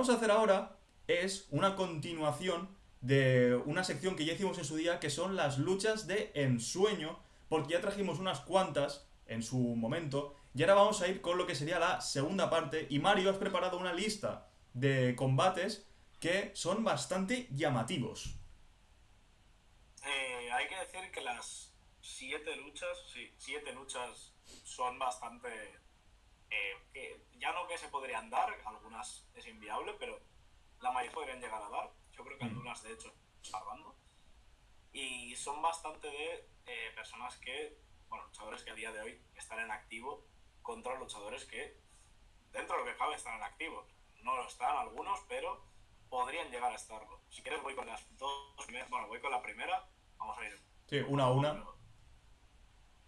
vamos a hacer ahora es una continuación de una sección que ya hicimos en su día, que son las luchas de ensueño, porque ya trajimos unas cuantas en su momento, y ahora vamos a ir con lo que sería la segunda parte, y Mario, has preparado una lista de combates que son bastante llamativos. Hay que decir que las 7 luchas, sí, 7 luchas son bastante... que ya no que se podrían dar, algunas es inviable, pero la mayoría podrían llegar a dar. Yo creo que Mm. algunas de hecho están dando. Y son bastante de personas que, bueno, luchadores que a día de hoy están en activo contra luchadores que, dentro de lo que cabe, están en activo. No lo están algunos, pero podrían llegar a estarlo. Si quieres voy con las dos, bueno, voy con la primera, vamos a ir Sí, poco una a a poco, una. pero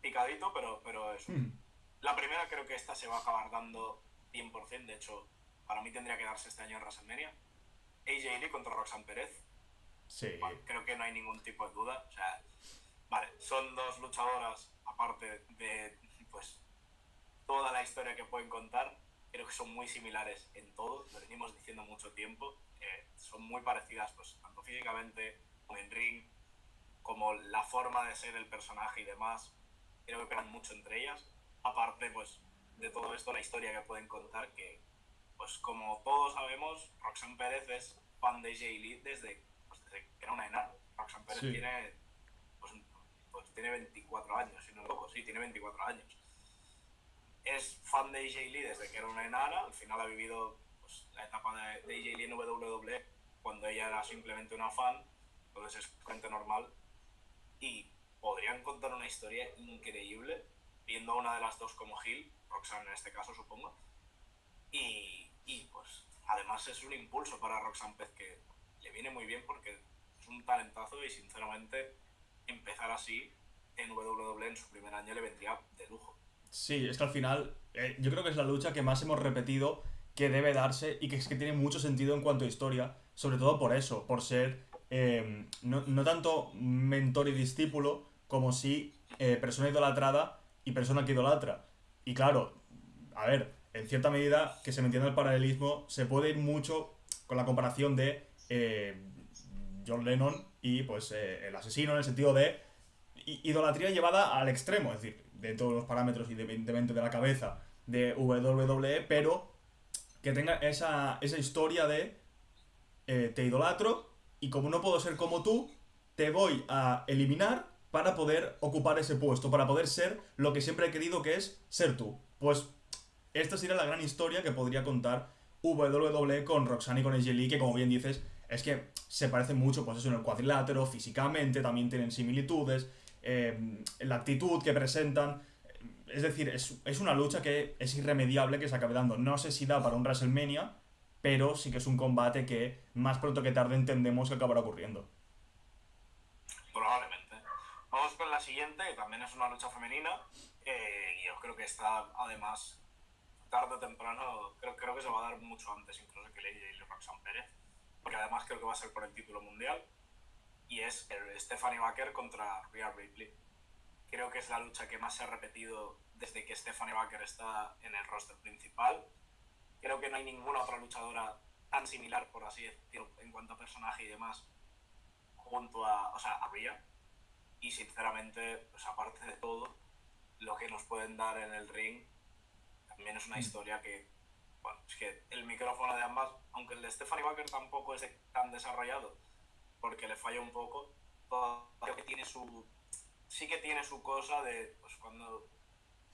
picadito, pero eso. Mm. La primera creo que esta se va a acabar dando 100%, de hecho, para mí tendría que darse este año en WrestleMania. AJ Lee contra Roxanne Pérez. Sí. Vale, creo que no hay ningún tipo de duda. O sea, vale, son dos luchadoras, aparte de pues toda la historia que pueden contar, creo que son muy similares en todo, lo venimos diciendo mucho tiempo. Son muy parecidas, pues, tanto físicamente como en ring, como la forma de ser el personaje y demás. Creo que pegan mucho entre ellas. Aparte, pues, de todo esto, la historia que pueden contar, que, pues, como todos sabemos, Roxanne Pérez es fan de Jay Lee desde que era una enana. Roxanne Pérez Sí. tiene, pues, tiene 24 años, si no me equivoco, sí, tiene 24 años. Es fan de AJ Lee desde que era una enana, al final ha vivido pues, la etapa de AJ Lee en WWE cuando ella era simplemente una fan, entonces es gente normal y podrían contar una historia increíble viendo a una de las dos como heel, Roxanne en este caso supongo, y pues además es un impulso para Roxanne Pérez que le viene muy bien porque es un talentazo y sinceramente empezar así en WWE en su primer año le vendría de lujo. Sí, es que al final yo creo que es la lucha que más hemos repetido, que debe darse y que es que tiene mucho sentido en cuanto a historia, sobre todo por eso, por ser no tanto mentor y discípulo, como si persona idolatrada y persona que idolatra. Y claro, a ver, en cierta medida, que se me entienda el paralelismo, se puede ir mucho con la comparación de John Lennon y pues el asesino en el sentido de idolatría llevada al extremo, es decir, dentro de los parámetros independientemente de la cabeza de WWE, pero que tenga esa historia de te idolatro y como no puedo ser como tú, te voy a eliminar para poder ocupar ese puesto, para poder ser lo que siempre he querido que es ser tú. Pues esta sería la gran historia que podría contar WWE con Roxanne y con AJ Lee, que como bien dices, es que se parecen mucho, pues eso, en el cuadrilátero, físicamente, también tienen similitudes, la actitud que presentan. Es decir, es una lucha que es irremediable que se acabe dando. No sé si da para un WrestleMania, pero sí que es un combate que más pronto que tarde entendemos que acabará ocurriendo. Probablemente. Vamos con la siguiente, que también es una lucha femenina. Y yo creo que está, además, tarde o temprano, creo que se va a dar mucho antes incluso que Lady y Roxanne Pérez. Porque además creo que va a ser por el título mundial. Y es el Stephanie Baker contra Rhea Ripley. Creo que es la lucha que más se ha repetido desde que Stephanie Baker está en el roster principal. Creo que no hay ninguna otra luchadora tan similar, por así decirlo, en cuanto a personaje y demás, junto a, o sea, a Rhea. Y sinceramente, pues aparte de todo, lo que nos pueden dar en el ring también es una historia que, bueno, es que el micrófono de ambas, aunque el de Stephanie Baker tampoco es tan desarrollado, porque le falla un poco, creo que tiene su, sí que tiene su cosa de, pues cuando,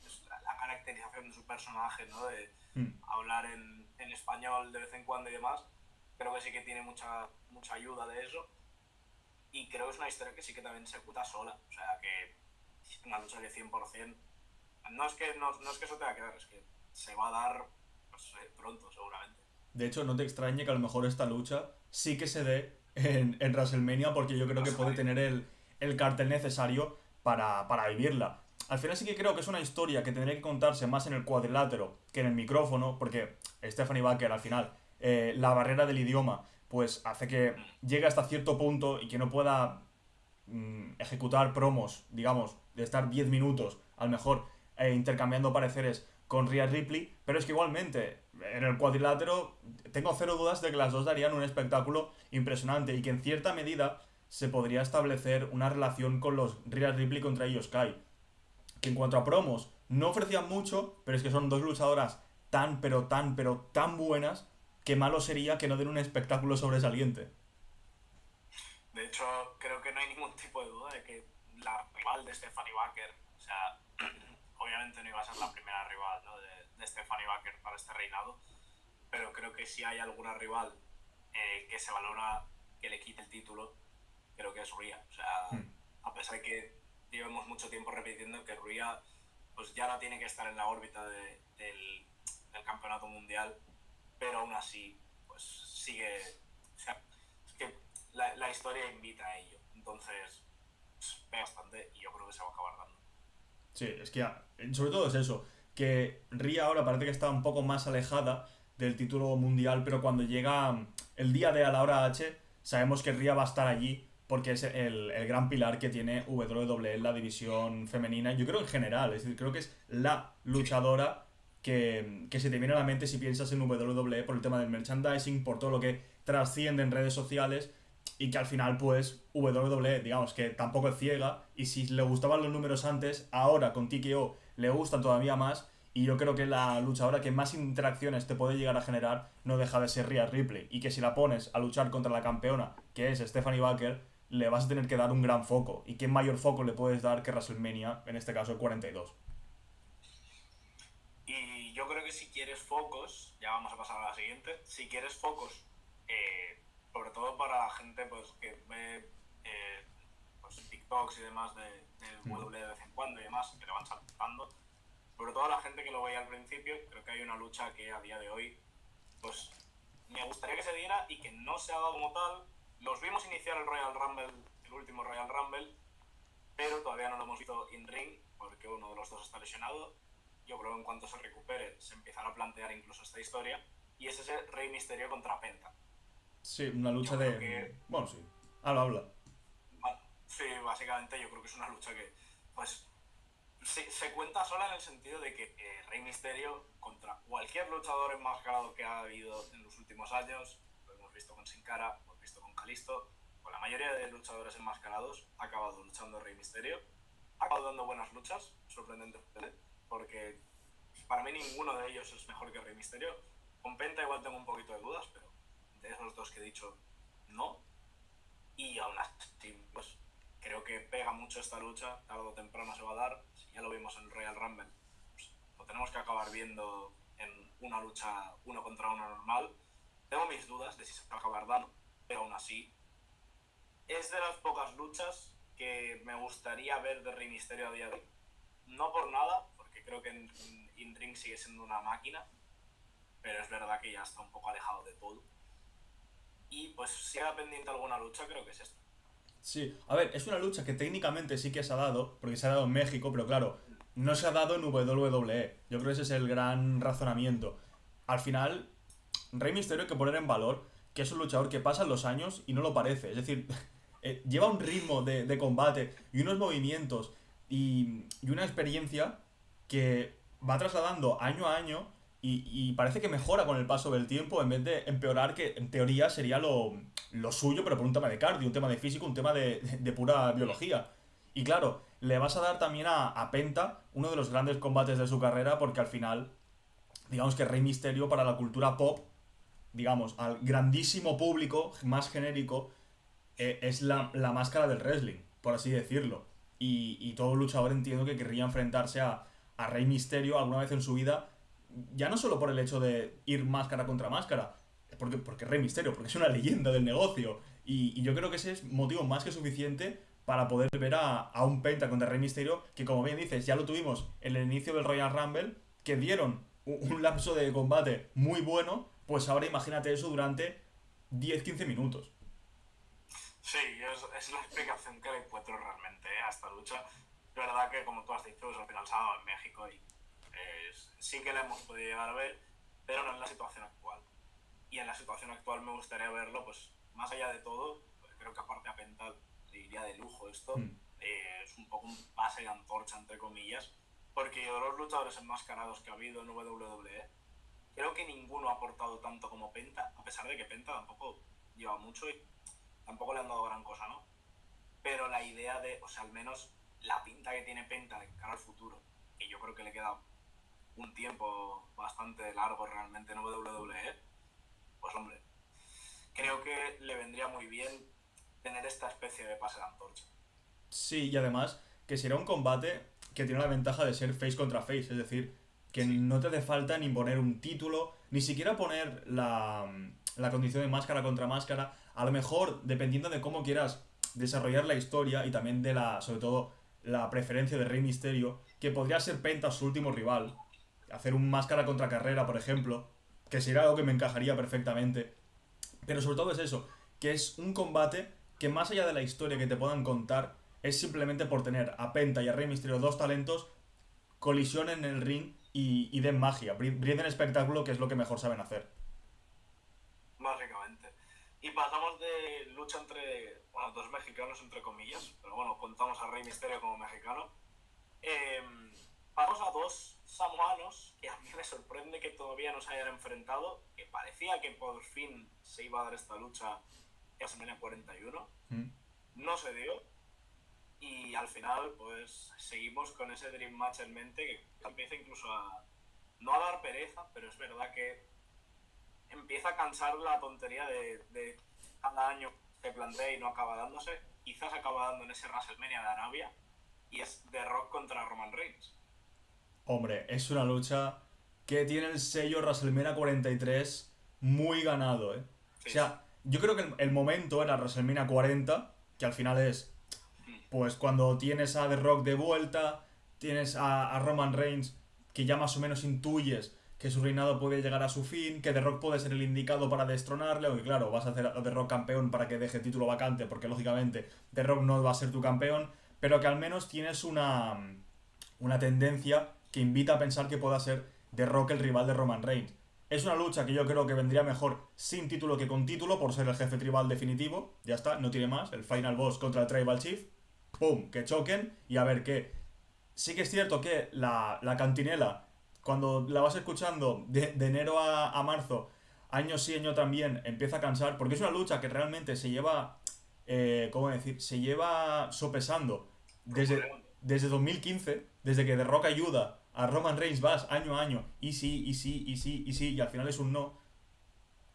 pues, la caracterización de su personaje, ¿no? De Mm. hablar en español de vez en cuando y demás, creo que sí que tiene mucha ayuda de eso. Y creo que es una historia que sí que también se cuenta sola. O sea, que es una lucha de 100%. No es que eso tenga que dar, es que se va a dar pues, pronto, seguramente. De hecho, no te extrañe que a lo mejor esta lucha sí que se dé en WrestleMania, porque yo creo No que puede sabía. tener el cartel necesario para vivirla. Al final sí que creo que es una historia que tendría que contarse más en el cuadrilátero que en el micrófono, porque Stephanie Baker al final, la barrera del idioma, pues hace que llegue hasta cierto punto y que no pueda ejecutar promos, digamos, de estar 10 minutos, a lo mejor intercambiando pareceres con Rhea Ripley, pero es que igualmente en el cuadrilátero tengo cero dudas de que las dos darían un espectáculo impresionante y que en cierta medida se podría establecer una relación con los Rhea Ripley contra Io Sky, que en cuanto a promos no ofrecían mucho, pero es que son dos luchadoras tan, pero tan buenas que malo sería que no den un espectáculo sobresaliente. De hecho, creo que no hay ningún tipo de duda de que la rival de Stephanie Baker, o sea, obviamente no iba a ser la primera rival, ¿no?, de Stephanie Baker para este reinado, pero creo que si hay alguna rival que se valora que le quite el título, creo que es Rhea. O sea, Hmm. a pesar de que llevamos mucho tiempo repitiendo que Rhea pues ya no tiene que estar en la órbita del campeonato mundial, pero aún así pues sigue, o sea, es que la historia invita a ello, entonces pues, ve bastante y yo creo que se va a acabar dando. Sí, es que sobre todo es eso, que Ria ahora parece que está un poco más alejada del título mundial, pero cuando llega el día de a la hora H, sabemos que Ria va a estar allí porque es el gran pilar que tiene WWE en la división femenina, yo creo en general, es decir, creo que es la Sí, luchadora que se te viene a la mente si piensas en WWE por el tema del merchandising, por todo lo que trasciende en redes sociales y que al final pues WWE digamos que tampoco es ciega y si le gustaban los números antes, ahora con TKO le gustan todavía más y yo creo que la luchadora que más interacciones te puede llegar a generar no deja de ser Rhea Ripley y que si la pones a luchar contra la campeona que es Stephanie Baker le vas a tener que dar un gran foco y qué mayor foco le puedes dar que WrestleMania en este caso el 42. y yo creo que si quieres focos, ya vamos a pasar a la siguiente, si quieres focos, sobre todo para la gente pues que ve pues, TikToks y demás de W de vez en cuando y demás, que le van saltando, sobre todo a la gente que lo veía al principio, creo que hay una lucha que a día de hoy pues me gustaría que se diera y que no se ha dado como tal. Los vimos iniciar el Royal Rumble, el último Royal Rumble, pero todavía no lo hemos visto in ring porque uno de los dos está lesionado. Yo creo que en cuanto se recupere se empezará a plantear incluso esta historia y es ese Rey Misterio contra Penta. Sí, una lucha Yo creo de... que, Bueno, sí. Habla. bueno, sí, básicamente yo creo que es una lucha que pues se cuenta sola en el sentido de que Rey Misterio contra cualquier luchador enmascarado que ha habido en los últimos años, lo hemos visto con Sin Cara, lo hemos visto con Kalisto, con la mayoría de luchadores enmascarados ha acabado luchando Rey Misterio, ha acabado dando buenas luchas, sorprendentemente, porque para mí ninguno de ellos es mejor que Rey Misterio. Con Penta igual tengo un poquito de dudas, pero de esos dos que he dicho, no. Y aún así, pues creo que pega mucho esta lucha, tarde o temprano se va a dar. Si ya lo vimos en Royal Rumble, pues lo tenemos que acabar viendo en una lucha uno contra uno normal. Tengo mis dudas de si se va a acabar dando, pero aún así es de las pocas luchas que me gustaría ver de Rey Mysterio a día de hoy. No por nada, porque creo que en Ring sigue siendo una máquina, pero es verdad que ya está un poco alejado de todo. Y pues si era pendiente alguna lucha, creo que es esta. Sí, a ver, es una lucha que técnicamente sí que se ha dado, porque se ha dado en México, pero claro, no se ha dado en WWE. Yo creo que ese es el gran razonamiento. Al final, Rey Mysterio hay que poner en valor que es un luchador que pasan los años y no lo parece. Es decir, lleva un ritmo de combate y unos movimientos y una experiencia que va trasladando año a año y parece que mejora con el paso del tiempo en vez de empeorar, que en teoría sería lo suyo, pero por un tema de cardio, un tema de físico, un tema de pura biología. Y claro, le vas a dar también a Penta uno de los grandes combates de su carrera porque al final, digamos que Rey Misterio para la cultura pop, digamos, al grandísimo público más genérico, es la máscara del wrestling, por así decirlo. Y todo luchador entiendo que querría enfrentarse a Rey Misterio alguna vez en su vida, ya no solo por el hecho de ir máscara contra máscara, porque Rey Misterio, porque es una leyenda del negocio. Y yo creo que ese es motivo más que suficiente para poder ver a un Penta contra Rey Misterio, que como bien dices, ya lo tuvimos en el inicio del Royal Rumble, que dieron un lapso de combate muy bueno, pues ahora imagínate eso durante 10-15 minutos. Sí, es la explicación que le encuentro realmente a esta lucha. Es verdad que, como tú has dicho, pues, al final se ha dado en México y sí que la hemos podido llegar a ver, pero no en la situación actual. Y en la situación actual me gustaría verlo, pues, más allá de todo, pues, creo que aparte a Penta le iría de lujo esto, Hmm. es un poco un pase de antorcha, entre comillas, porque de los luchadores enmascarados que ha habido en WWE, creo que ninguno ha aportado tanto como Penta, a pesar de que Penta tampoco lleva mucho y tampoco le han dado gran cosa, ¿no? Pero la idea de, o sea, al menos la pinta que tiene Penta de cara al futuro, que yo creo que le queda un tiempo bastante largo realmente en WWE, pues hombre, creo que le vendría muy bien tener esta especie de pase de antorcha. Sí, y además que será un combate que tiene la ventaja de ser face contra face, es decir, que Sí, no te hace falta ni poner un título, ni siquiera poner la condición de máscara contra máscara. A lo mejor, dependiendo de cómo quieras desarrollar la historia y también de sobre todo, la preferencia de Rey Mysterio, que podría ser Penta su último rival, hacer un máscara contra carrera, por ejemplo, que sería algo que me encajaría perfectamente. Pero sobre todo es eso, que es un combate que más allá de la historia que te puedan contar, es simplemente por tener a Penta y a Rey Mysterio, dos talentos, colisionen en el ring y den magia, brinden espectáculo, que es lo que mejor saben hacer. básicamente. Y pasamos de lucha entre, bueno, dos mexicanos entre comillas, pero bueno, contamos a Rey Misterio como mexicano. Eh, Vamos a dos samoanos que a mí me sorprende que todavía no se hayan enfrentado, que parecía que por fin se iba a dar esta lucha en WrestleMania 41. Mm. No se dio. Y al final, pues seguimos con ese Dream Match en mente que empieza incluso a no a dar pereza, pero es verdad que empieza a cansar la tontería de cada año que plantea y no acaba dándose. Quizás acaba dando en ese WrestleMania de Arabia y es The Rock contra Roman Reigns. Hombre, es una lucha que tiene el sello WrestleMania 43 muy ganado, ¿eh? O Sí, sí. sea, yo creo que el momento era WrestleMania 40, que al final es pues cuando tienes a The Rock de vuelta, tienes a Roman Reigns, que ya más o menos intuyes que su reinado puede llegar a su fin, que The Rock puede ser el indicado para destronarle, aunque claro, vas a hacer a The Rock campeón para que deje el título vacante, porque lógicamente The Rock no va a ser tu campeón, pero que al menos tienes una tendencia que invita a pensar que pueda ser The Rock el rival de Roman Reigns. Es una lucha que yo creo que vendría mejor sin título que con título, por ser el jefe tribal definitivo. Ya está, no tiene más. El Final Boss contra el Tribal Chief. ¡Pum! Que choquen y a ver qué. Sí que es cierto que la cantinela, cuando la vas escuchando de enero a marzo, año sí, año también, empieza a cansar, porque es una lucha que realmente se lleva, ¿cómo decir? Se lleva sopesando Rumoreando. desde 2015, desde que The Rock ayuda a Roman Reigns vas año a año, y sí, y sí, y sí, y sí, y al final es un no.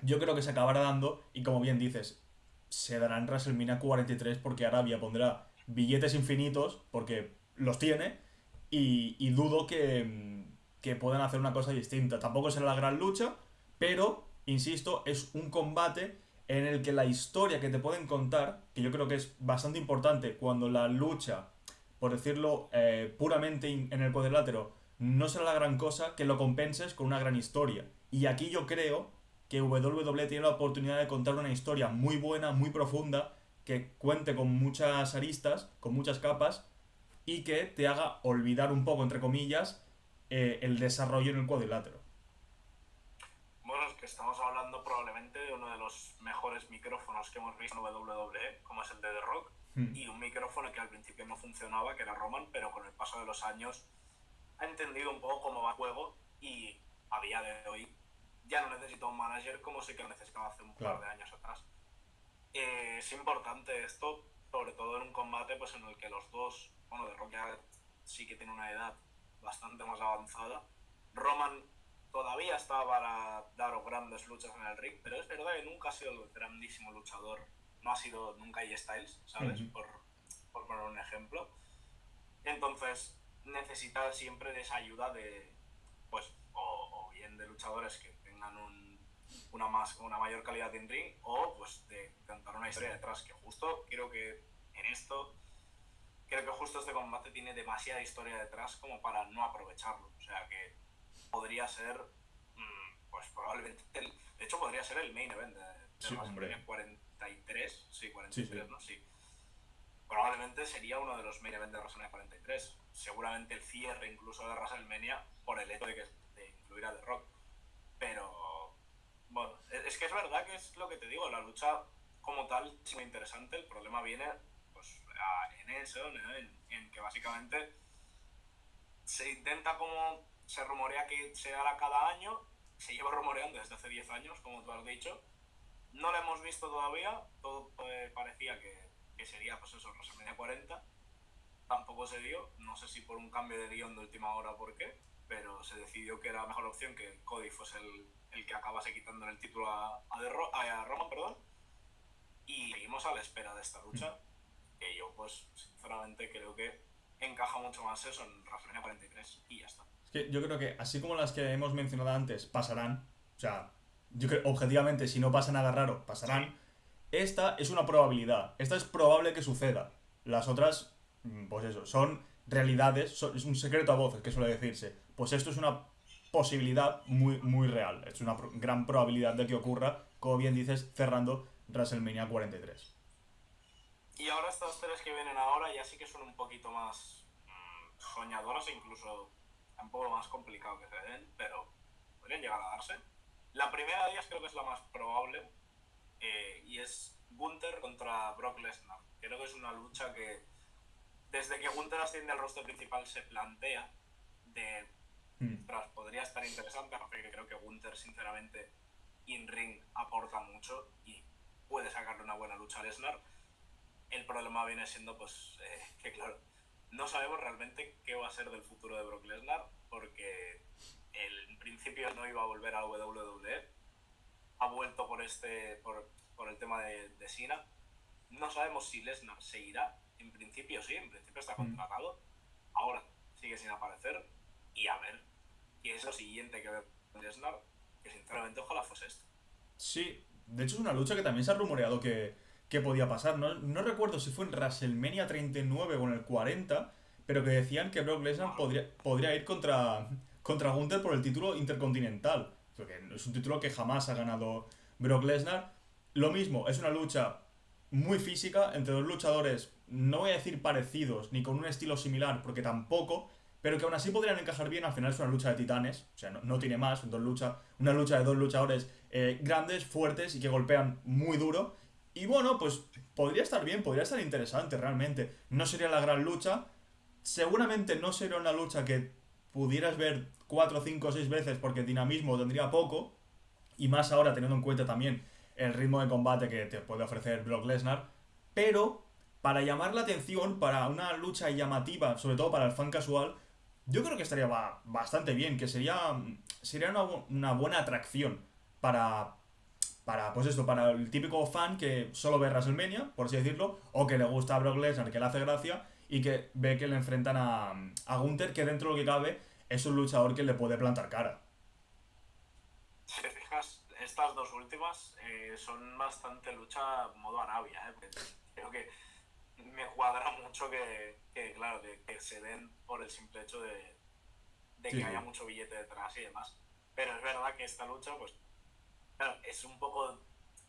Yo creo que se acabará dando, y como bien dices, se dará en WrestleMania 43 porque Arabia pondrá billetes infinitos, porque los tiene, y dudo que puedan hacer una cosa distinta. Tampoco será la gran lucha, pero, insisto, es un combate en el que la historia que te pueden contar, que yo creo que es bastante importante cuando la lucha, por decirlo puramente en el cuadrilátero, no será la gran cosa, que lo compenses con una gran historia. Y aquí yo creo que WWE tiene la oportunidad de contar una historia muy buena, muy profunda, que cuente con muchas aristas, con muchas capas, y que te haga olvidar un poco, entre comillas, el desarrollo en el cuadrilátero. Bueno, es que estamos hablando probablemente de uno de los mejores micrófonos que hemos visto en WWE, como es el de The Rock, Hmm. y un micrófono que al principio no funcionaba, que era Roman, pero con el paso de los años ha entendido un poco cómo va el juego y a día de hoy ya no necesita un manager como sí que lo necesitaba hace un par Claro. de años atrás. Es importante esto, sobre todo en un combate pues en el que los dos, bueno, The Rock ya sí que tiene una edad bastante más avanzada. Roman todavía está para dar grandes luchas en el ring, pero es verdad que nunca ha sido el grandísimo luchador. No ha sido nunca AJ Styles, ¿sabes? Ujú. Por poner un ejemplo. Entonces necesita siempre de esa ayuda de, pues, o bien de luchadores que tengan una mayor calidad en ring, o pues de contar una historia detrás, que justo creo que en esto, creo que justo este combate tiene demasiada historia detrás como para no aprovecharlo. O sea que podría ser, pues probablemente, de hecho podría ser el main event de Sí, hombre. WrestleMania 43, sí, Sí, sí. 43, ¿no? Sí. Probablemente sería uno de los main events de WrestleMania 43. Seguramente el cierre incluso de WrestleMania por el hecho de incluir a The Rock. Pero, bueno, es que es verdad que es lo que te digo, la lucha como tal es muy interesante. El problema viene pues, en eso, ¿no? En que básicamente se intenta como, se rumorea que se hará cada año, se lleva rumoreando desde hace 10 años, como tú has dicho. No lo hemos visto todavía, todo parecía que sería, pues eso, WrestleMania 40. Tampoco se dio, no sé si por un cambio de guión de última hora o por qué, pero se decidió que era mejor opción que Cody fuese el que acabase quitándole el título a Roman, perdón. Y seguimos a la espera de esta lucha, que yo, pues, sinceramente creo que encaja mucho más eso en WrestleMania 43 y ya está. Es que yo creo que, así como las que hemos mencionado antes pasarán, o sea, yo creo, objetivamente, si no pasa nada raro, Sí, pasarán. Esta es una probabilidad. Esta es probable que suceda. Las otras, pues eso, son realidades, es un secreto a voces, que suele decirse. Pues esto es una posibilidad muy, muy real. Es una gran probabilidad de que ocurra, como bien dices, cerrando WrestleMania 43. y ahora estas tres que vienen ahora ya sí que son un poquito más soñadoras e incluso un poco más complicado que se den, pero podrían llegar a darse. La primera de ellas creo que es la más probable, y es Gunther contra Brock Lesnar. Creo que es una lucha que desde que Gunther asciende al roster principal se plantea de Hmm. podría estar interesante, porque creo que Gunther sinceramente in-ring aporta mucho y puede sacarle una buena lucha a Lesnar. El problema viene siendo pues que claro, no sabemos realmente qué va a ser del futuro de Brock Lesnar, porque en principio no iba a volver a WWE, ha vuelto por el tema de Cena. No sabemos si Lesnar seguirá, en principio sí, en principio está Hmm. contratado, ahora sigue sin aparecer, y a ver qué es lo siguiente que ve Lesnar, que sinceramente ojalá fuese esto. Sí, de hecho es una lucha que también se ha rumoreado que podía pasar. No, no recuerdo si fue en WrestleMania 39 o en el 40, pero que decían que Brock Lesnar Más o menos. podría ir contra Gunther por el título intercontinental. Porque es un título que jamás ha ganado Brock Lesnar. Lo mismo, es una lucha muy física entre dos luchadores, no voy a decir parecidos, ni con un estilo similar, porque tampoco, pero que aún así podrían encajar bien. Al final es una lucha de titanes, o sea, no, no tiene más, una lucha de dos luchadores grandes, fuertes y que golpean muy duro. Y bueno, pues podría estar bien, podría estar interesante realmente. No sería la gran lucha, seguramente no sería una lucha que pudieras ver 4, 5, 6 veces porque dinamismo tendría poco, y más ahora teniendo en cuenta también el ritmo de combate que te puede ofrecer Brock Lesnar, pero para llamar la atención, para una lucha llamativa, sobre todo para el fan casual, yo creo que estaría bastante bien, que sería una buena atracción para, pues esto, para el típico fan que solo ve WrestleMania, por así decirlo, o que le gusta a Brock Lesnar, que le hace gracia, y que ve que le enfrentan a Gunther, que dentro de lo que cabe es un luchador que le puede plantar cara. Si te fijas, estas dos últimas son bastante lucha modo Arabia, creo que me cuadra mucho claro, que se den por el simple hecho de Sí, que haya sí. mucho billete detrás y demás. Pero es verdad que esta lucha, pues, claro, es un poco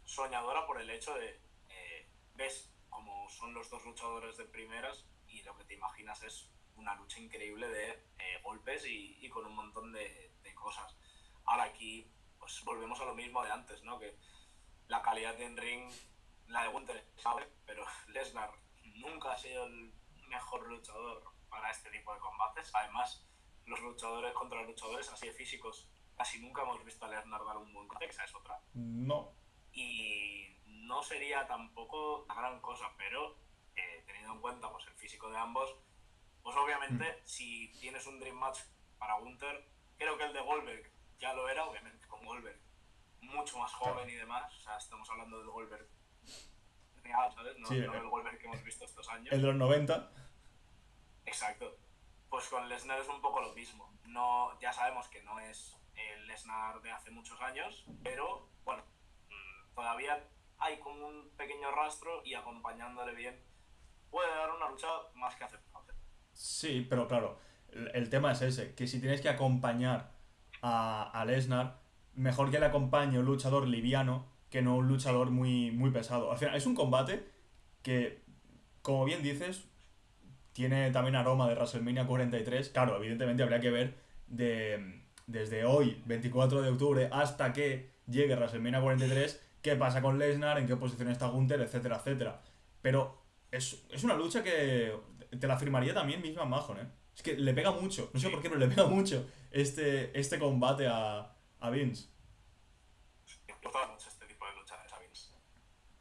soñadora por el hecho de, ves como son los dos luchadores de primeras y lo que te imaginas es una lucha increíble de golpes y con un montón de cosas. Ahora aquí, pues volvemos a lo mismo de antes, ¿no? Que la calidad de ring, la de Gunther, ¿sabes? Pero Lesnar nunca ha sido el mejor luchador para este tipo de combates. Además, los luchadores contra luchadores así de físicos, casi nunca hemos visto a Lesnar dar un buen combate, esa es otra. No. Y no sería tampoco la gran cosa, pero teniendo en cuenta pues, el físico de ambos, pues Hmm. obviamente si tienes un Dream Match para Gunther, creo que el de Goldberg ya lo era, obviamente con Goldberg mucho más Claro. joven y demás, o sea, estamos hablando del Goldberg real, ¿sabes? No, Sí, no del Goldberg que hemos visto estos el años. de los 90. Exacto. Pues con Lesnar es un poco lo mismo. No, ya sabemos que no es el Lesnar de hace muchos años, pero bueno, todavía hay como un pequeño rastro y acompañándole bien puede dar una lucha más que aceptable. Sí, pero claro, el tema es ese, que si tienes que acompañar a Lesnar, mejor que le acompañe un luchador liviano que no un Sí, luchador muy, muy pesado. Al final, es un combate que, como bien dices, tiene también aroma de WrestleMania 43. Claro, evidentemente habría que ver desde hoy, 24 de octubre, hasta que llegue WrestleMania 43, qué pasa con Lesnar, en qué posición está Gunther, etcétera, etcétera. Pero es una lucha que te la firmaría también misma Mahon, ¿eh? Es que le pega mucho, no sé por sí. qué, pero le pega mucho este combate A Vince. Me gusta mucho este tipo de luchas, ¿sabes? Sí.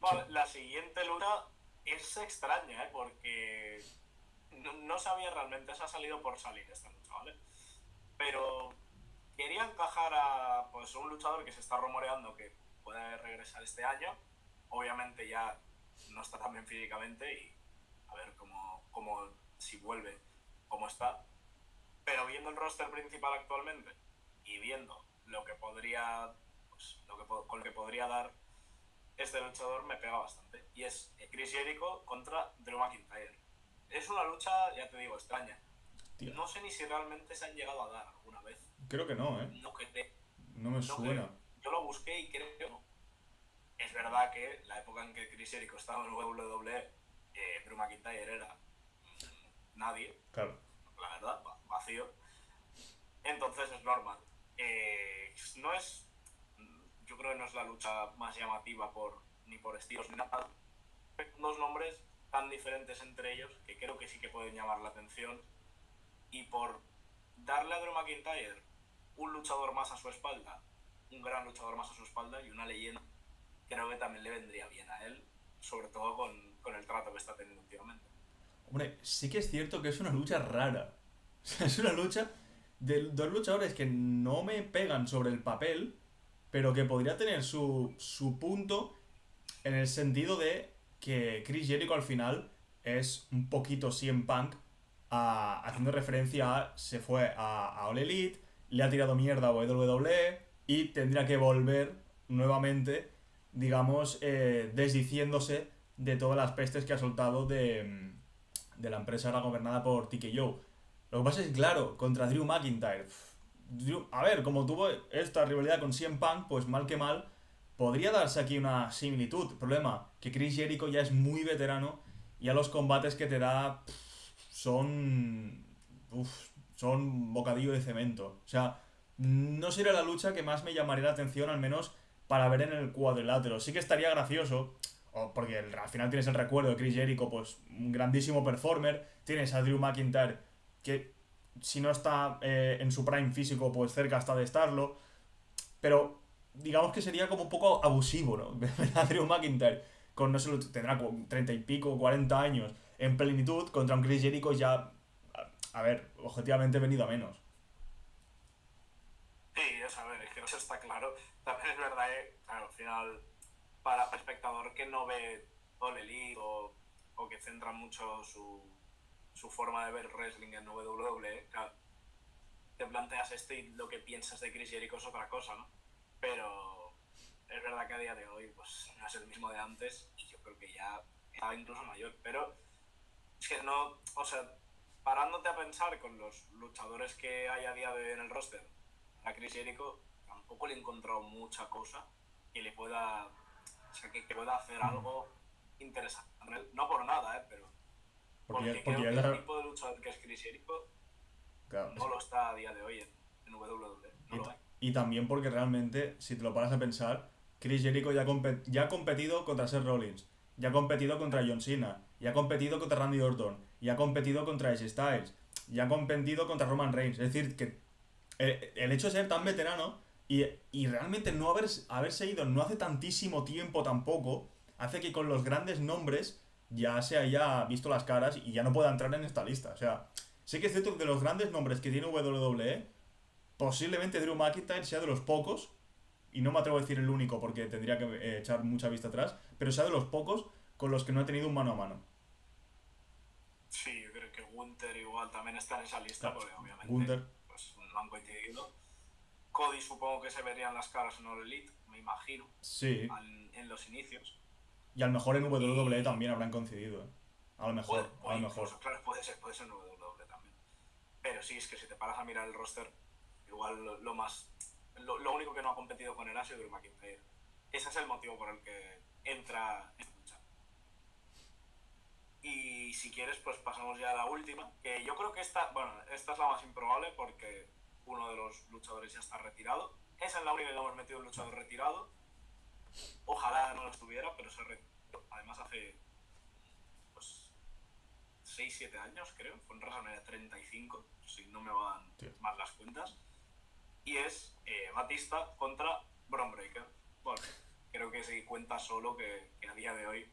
Vale, la siguiente lucha es extraña, ¿eh? Porque no sabía realmente, se ha salido por salir esta lucha, ¿vale? Pero quería encajar a pues, un luchador que se está rumoreando que puede regresar este año. Obviamente ya no está tan bien físicamente y a ver cómo si vuelve, cómo está. Pero viendo el roster principal actualmente y viendo lo que podría, pues, con lo que podría dar este luchador, me pega bastante. Y es Chris Jericho contra Drew McIntyre. Es una lucha, ya te digo, extraña. Tío. No sé ni si realmente se han llegado a dar alguna vez. Creo que no, ¿eh? No creo. No me No creo. suena. Yo lo busqué y creo que no. Es verdad que la época en que Chris Jericho estaba en WWE, Drew McIntyre era nadie, Claro. la verdad, vacío. Entonces es normal. No es. Yo creo que no es la lucha más llamativa ni por estilos ni nada. Dos nombres tan diferentes entre ellos que creo que sí que pueden llamar la atención. Y por darle a Drew McIntyre un luchador más a su espalda, un gran luchador más a su espalda y una leyenda, creo que también le vendría bien a él, sobre todo con el trato que está teniendo últimamente. Hombre, sí que es cierto que es una lucha rara. O sea, es una lucha de dos luchadores que no me pegan sobre el papel, pero que podría tener su punto en el sentido de que Chris Jericho al final es un poquito CM Punk haciendo referencia a se fue a All Elite, le ha tirado mierda a WWE y tendría que volver nuevamente, digamos, desdiciéndose de todas las pestes que ha soltado de la empresa ahora gobernada por TKO. Lo que pasa es que, claro, contra Drew McIntyre. A ver, como tuvo esta rivalidad con CM Punk, pues mal que mal, podría darse aquí una similitud. El problema, que Chris Jericho ya es muy veterano y a los combates que te da son... son bocadillo de cemento. O sea, no sería la lucha que más me llamaría la atención, al menos para ver en el cuadrilátero. Sí que estaría gracioso, porque al final tienes el recuerdo de Chris Jericho, pues un grandísimo performer. Tienes a Drew McIntyre, que si no está en su prime físico, pues cerca está de estarlo. Pero digamos que sería como un poco abusivo, ¿no? Ver a Drew McIntyre con, no sé, tendrá 30 y pico, 40 años en plenitud contra un Chris Jericho ya, a ver, objetivamente venido a menos. Sí, es a ver, es que eso está claro. También es verdad que, claro, al final, para el espectador que no ve All Elite o que centra mucho su forma de ver wrestling en WWE, claro, te planteas esto y lo que piensas de Chris Jericho es otra cosa, ¿no? Pero es verdad que a día de hoy pues no es el mismo de antes y yo creo que ya está incluso mayor. Pero es que no, o sea, parándote a pensar con los luchadores que hay a día de hoy en el roster, a Chris Jericho tampoco le he encontrado mucha cosa que le pueda, o sea, que pueda hacer algo interesante. No por nada, pero porque Porque creo ya que es el la... tipo de luchador que es Chris Jericho Claro, no lo está a día de hoy en WWE, no y, lo hay. y también porque realmente, si te lo paras a pensar, Chris Jericho ya ha competido contra Seth Rollins, ya ha competido contra John Cena, ya ha competido contra Randy Orton, ya ha competido contra AJ Styles, ya ha competido contra Roman Reigns. Es decir, que el hecho de ser tan veterano y realmente no haberse ido no hace tantísimo tiempo tampoco, hace que con los grandes nombres ya se haya visto las caras y ya no pueda entrar en esta lista. O sea, sí que es cierto que de los grandes nombres que tiene WWE, posiblemente Drew McIntyre sea de los pocos, y no me atrevo a decir el único porque tendría que echar mucha vista atrás, pero sea de los pocos con los que no ha tenido un mano a mano. Sí, yo creo que Gunther igual también está en esa lista Claro, porque obviamente Gunther, pues, no han coincidido. Cody supongo que se verían las caras en All Elite, me imagino, sí. en los inicios. Y a lo mejor en WWE Y también habrán coincidido, ¿eh? A lo mejor, a o lo mejor. incluso, claro, puede ser en WWE también. Pero sí, es que si te paras a mirar el roster, igual lo único que no ha competido con él ha sido Drew McIntyre. Ese es el motivo por el que entra en esta lucha. Y si quieres, pues pasamos ya a la última, que yo creo que esta es la más improbable porque uno de los luchadores ya está retirado. Esa es la única que hemos metido un luchador retirado. Ojalá no lo estuviera, pero se retiró. Además hace pues 6-7 años, creo. Fue en WrestleMania 35, si no me van Tío. mal las cuentas. y es Batista contra Bron Breakker. Bueno, creo que se cuenta solo que a día de hoy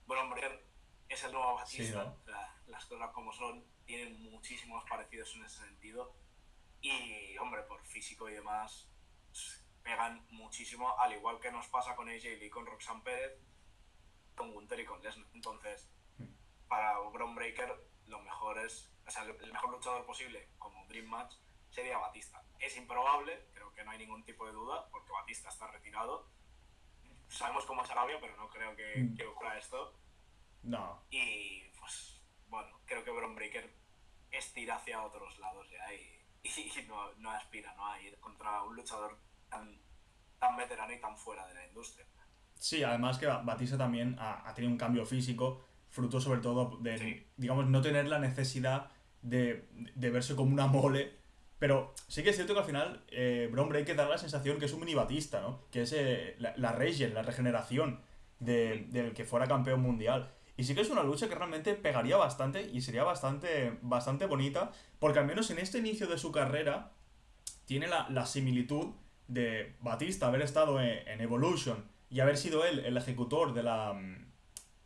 Bron Breakker es el nuevo Sí, Batista. ¿no? O sea, las cosas como son, tienen muchísimos parecidos en ese sentido. Y, hombre, por físico y demás, pegan muchísimo, al igual que nos pasa con AJ Lee, con Roxanne Pérez, con Gunther y con Lesnar. Entonces, para Bron Breakker, lo mejor es, o sea, el mejor luchador posible como Dream Match sería Batista. Es improbable, creo que no hay ningún tipo de duda, porque Batista está retirado. Sabemos cómo es Arabia, pero no creo que ocurra esto. No. Y, pues, bueno, creo que Bron Breakker estira hacia otros lados ya y no aspira, ¿no?, a ir contra un luchador tan veterano y tan fuera de la industria. Sí, además que Batista también ha tenido un cambio físico, fruto sobre todo de, Sí, digamos, no tener la necesidad de verse como una mole. Pero sí que es cierto que al final Bron Breakker da la sensación que es un mini Batista, ¿no? Que es la regen, la regeneración del que fuera campeón mundial. Y sí que es una lucha que realmente pegaría bastante y sería bastante bonita, porque al menos en este inicio de su carrera tiene la similitud de Batista haber estado en Evolution y haber sido él el ejecutor de la...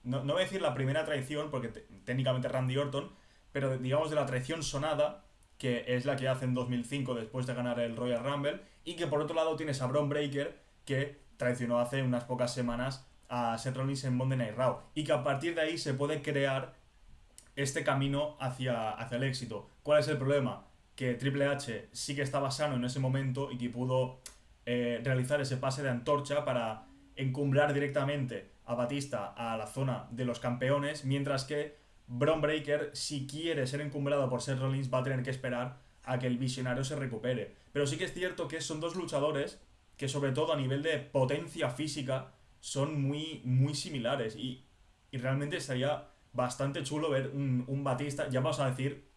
no voy a decir la primera traición, porque técnicamente Randy Orton, pero digamos de la traición sonada, que es la que hace en 2005 después de ganar el Royal Rumble, y que por otro lado tienes a Bron Breakker, que traicionó hace unas pocas semanas a Seth Rollins en Monday Night Raw, y que a partir de ahí se puede crear este camino hacia el éxito. ¿Cuál es el problema? Que Triple H sí que estaba sano en ese momento y que pudo realizar ese pase de antorcha para encumbrar directamente a Batista a la zona de los campeones, mientras que Bron Breakker, si quiere ser encumbrado por Seth Rollins, va a tener que esperar a que el visionario se recupere. Pero sí que es cierto que son dos luchadores que, sobre todo a nivel de potencia física, son muy similares y realmente estaría bastante chulo ver un Batista, ya vamos a decir,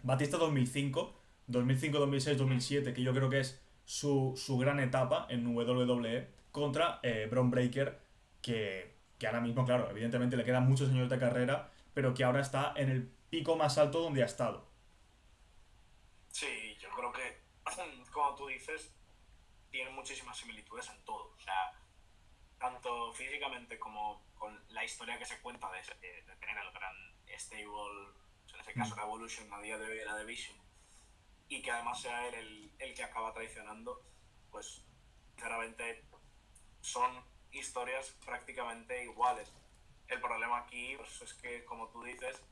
Batista 2005, 2006, 2007, que yo creo que es su gran etapa en WWE, contra Bron Breakker, que ahora mismo, claro, evidentemente le quedan muchos años de carrera, pero que ahora está en el pico más alto donde ha estado. sí, yo creo que, como tú dices, tienen muchísimas similitudes en todo. O sea, tanto físicamente como con la historia que se cuenta de tener el gran stable, en ese caso la Evolution, a día de hoy era Division, y que además sea él el que acaba traicionando, pues sinceramente son historias prácticamente iguales. El problema aquí pues, es que, como tú dices,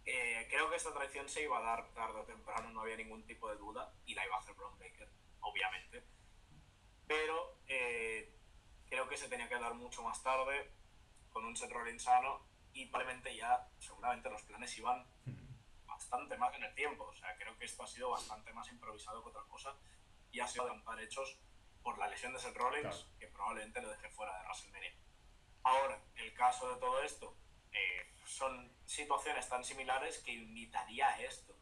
creo que esta traición se iba a dar tarde o temprano, no había ningún tipo de duda, y la iba a hacer Bron Breakker, obviamente. Pero creo que se tenía que dar mucho más tarde, con un Seth Rollins sano, y probablemente ya, seguramente los planes iban bastante más en el tiempo. O sea, creo que esto ha sido bastante más improvisado que otra cosa, y ha sido de ampar hechos por la lesión de Seth Rollins, Claro. que probablemente lo deje fuera de WrestleMania. Ahora, el caso de todo esto, son situaciones tan similares que invitaría a esto.